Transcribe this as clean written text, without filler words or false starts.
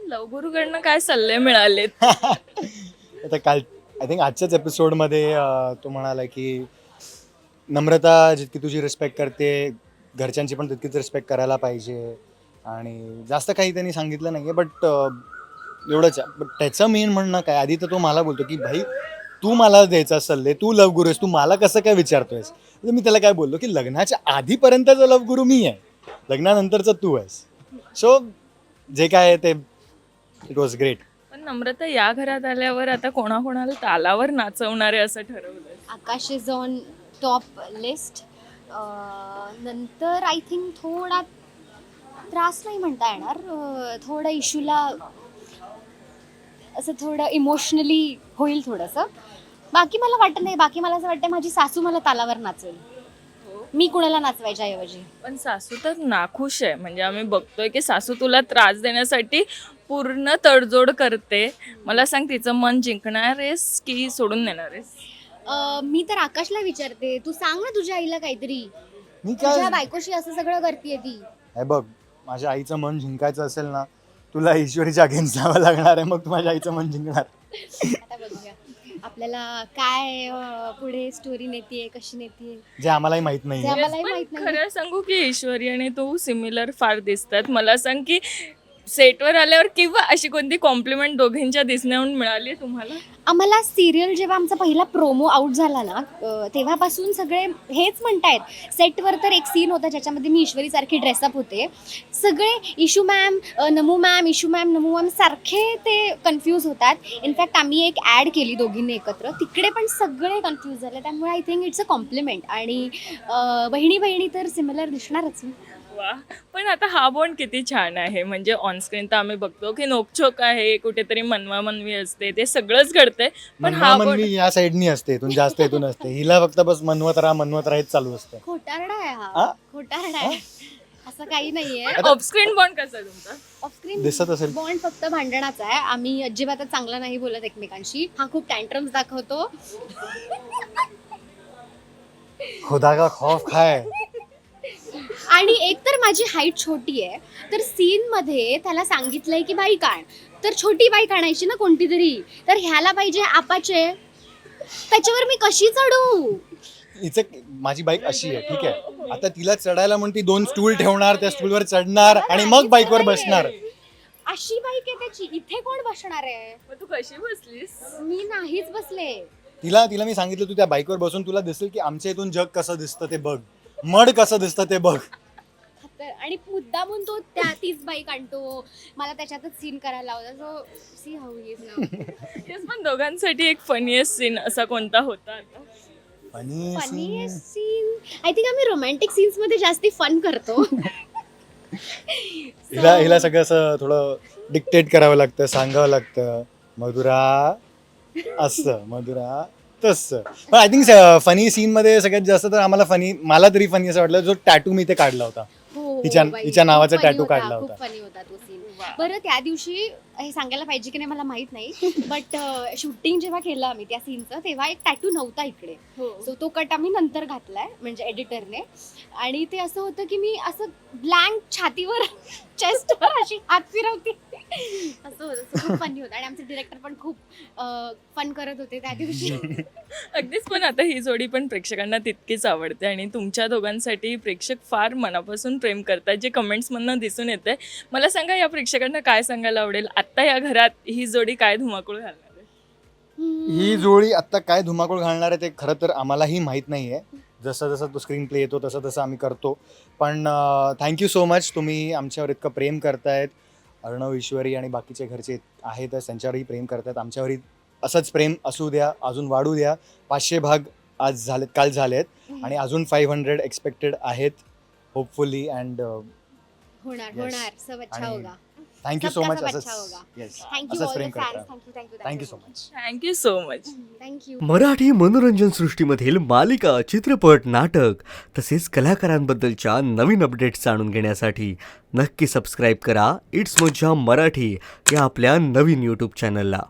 लवगुरूकडनं काय सल्ले मिळालेत? आता काल आय थिंक आजच्याच एपिसोडमध्ये तो म्हणाला की नम्रता जितकी तुझी रिस्पेक्ट करते घरच्यांची पण तितकीच रिस्पेक्ट करायला पाहिजे आणि जास्त काही त्यांनी सांगितलं नाही आहे बट एवढंच बट त्याचं मेन म्हणणं काय आधी तर तो मला बोलतो की भाई तू मला द्यायचा सल्ले तू लवगुरू आहेस तू मला कसं काय विचारतोयस तर मी त्याला काय बोललो की लग्नाच्या आधीपर्यंतचा लवगुरू मी आहे लग्नानंतरचं तू आहेस सो जे काय आहे ते इट वॉज ग्रेट. पण नम्रता या घरात आल्यावर आता कोणाकोणाला तालावर नाचवणारे असं ठरवलंय? आकाश इज ऑन टॉप लिस्ट. नंतर आय थिंक थोडा त्रास नाही म्हणता येणार, थोडं इशूला असं थोडं इमोशनली होईल थोडंसं. बाकी मला वाटत नाही, बाकी मला असं वाटतं माझी सासू मला तालावर नाचवेल, मी कुणाला नाचवायच्या ऐवजी. पण सासू तर नाखुश आहे, म्हणजे आम्ही बघतोय की सासू तुला त्रास देण्यासाठी पूर्ण तडजोड करते. मला सांग तिचं मन जिंकणार आहेस की सोडून देणार आहेस? मी तर आकाशला विचारते, तू सांग ना तुझ्या आईला काहीतरी, मी तुझ्या काय बायकोशी असं सगळं करते ती. हे बघ माझ्या आईचं मन जिंकायचं असेल ना तुला ईश्वरीच्या अगेन्स्ट जावं लागणार आहे मग तू माझ्या आईचं मन जिंकणार. आता बघूया आपल्याला काय पुढे स्टोरी नेतीये, कशी नेतीये जे आम्हालाही माहित नाही जे आहे. आम्हालाही पण माहित नाही. खरं सांगू की ईश्वरी आणि तू सिमिलर फार दिसतात. मला सांग की सेटवर आल्यावर किंवा अशी कोणती कॉम्प्लिमेंट दोघींच्या दिसण्याहून मिळाली तुम्हाला? आम्हाला सिरियल जेव्हा आमचा पहिला प्रोमो आउट झाला ना, तेव्हापासून सगळे हेच म्हणतायत. सेटवर तर एक सीन होता ज्याच्यामध्ये मी ईश्वरीसारखी ड्रेसअप होते, सगळे Ishu ma'am, Namu ma'am, Ishu ma'am, Namu ma'am सारखे ते कन्फ्यूज होतात. इनफॅक्ट आम्ही एक ॲड केली दोघींनी एकत्र, तिकडे पण सगळे कन्फ्यूज झाले. त्यामुळे I think it's a compliment. आणि बहिणी बहिणी तर सिमिलर दिसणारच. वा, पण आता हा बॉन्ड किती छान आहे. म्हणजे ऑनस्क्रीन तर आम्ही बघतो की नोकझोक आहे, कुठेतरी मनवा मनवी असते, ते सगळंच घडतंय. पण हा बॉन्ड मनवी या साईडनी असते इथून जास्त इथून असते हिला फक्त बस मनवत राहा चालू असतं. खोटारडा आहे हा, हा? खोटारडा आहे, असं काही नाहीये. ऑफस्क्रीन बॉन्ड कसा आहे तुमचा? ऑफस्क्रीन दिसत असेल. बॉन्ड फक्त भांडणाचा आहे. आम्ही अजिबात चांगला नाही बोलत एकमेकांशी. हा खूप टँट्रम्स दाखवतो. खुदा का खौफ खाय. आणि एक तर माझी हाईट छोटी आहे, तर सीन मध्ये त्याला सांगितलंय की बाई काढ, तर छोटी बाई काढायची ना कोणती तरी, तर ह्याला पाहिजे आपाचे, त्याच्यावर मी कशी चढू? हिचं माझी बाईक अशी आहे ठीक आहे आता तिला चढायला म्हणती 2 स्टूल ठेवणार त्या स्टूलवर चढणार आणि मग बाईकवर बसणार. अशी बाईक आहे त्याची, इथे कोण बसणार आहे? मग तू कशी बसलीस? मी नाहीच बसले. तिला मी सांगितलं तू त्या बाईकवर बसून तुला दिसेल की आमच्या इथून जग कसं दिसतं ते बघ, मड कसं दिसतं ते बघ. आणि मुद्दामून तो तीच बाईक आणतो, मला त्याच्यातच सीन करायला लावला. So see how he is now. तेच, पण दोघांसाठी एक फनीएस्ट सीन असा कोणता होता आता? आणि फनीएस्ट सीन आय थिंक आम्ही रोमॅन्टिक सीन्स मध्ये जास्ती फन करतो. हिला सगळं असं थोडं डिक्टेट करावं लागतं, सांगावं लागतं, मधुरा असं, मधुरा तसं. पण आय थिंक फनी सीन मध्ये सगळ्यात जास्त तर आम्हाला मला तरी फनी असं वाटलं जो टॅटू मी ते काढला होता. हो, हिच्या- हिच्या नावाचा tattoo काढला होता. खूप फनी होता तो सीन. बरं, त्या दिवशी हे सांगायला पाहिजे की नाही मला माहित नाही, बट शूटिंग जेव्हा केलं आम्ही त्या सीनचं तेव्हा एक टॅटू नव्हता इकडे. सो तो कट आम्ही नंतर घातलाय म्हणजे एडिटरने. आणि ते असं होतं की मी असं ब्लँक छातीवर चेस्टवर अशी हात फिरवते असं होतं. So खूप फनी होतं आणि आमचे डिरेक्टर पण खूप फन करत होते त्या दिवशी. अगदीच, पण आता ही जोडी पण प्रेक्षकांना तितकीच आवडते आणि तुमच्या दोघांसाठी प्रेक्षक फार मनापासून प्रेम करतात, जे कमेंट्समधनं दिसून येते. मला सांगा या प्रेक्षकांना काय सांगायला आवडेल, आत्ता या घरात ही जोडी काय धुमाकूळ घालणार आहे? ही जोडी आत्ता काय धुमाकूळ घालणार आहे ते खरं तर आम्हालाही माहीत नाही आहे. जसं जसं तो स्क्रीन प्ले येतो तसं तसं आम्ही करतो. पण थँक्यू सो मच, तुम्ही आमच्यावर इतकं प्रेम करतायत. अर्णव, ईश्वरी आणि बाकीचे घरचे आहेतच, त्यांच्यावरही प्रेम करतायत. आमच्यावरही असंच प्रेम असू द्या, अजून वाढू द्या. 500 भाग आज झालेत, काल झालेत आणि अजून 500 एक्सपेक्टेड आहेत होपफुली. अँड होणार सब अच्छा आणि होगा. थँक्यू सो सबका मच. सब असंच अच्छा होगा. येस, थँक्यू असंच ऑल प्रेम द फॅन्स. करता. Thank you thank you so much. Thank you so much. Thank you. Marathi मनोरंजन सृष्टीमधील मालिका, चित्रपट, नाटक तसेच कलाकारांबद्दलच्या नवीन अपडेट्स जाणून घेण्यासाठी नक्की सबस्क्राईब करा इट्स मज्जा मराठी या आपल्या नवीन यूट्यूब चॅनलला.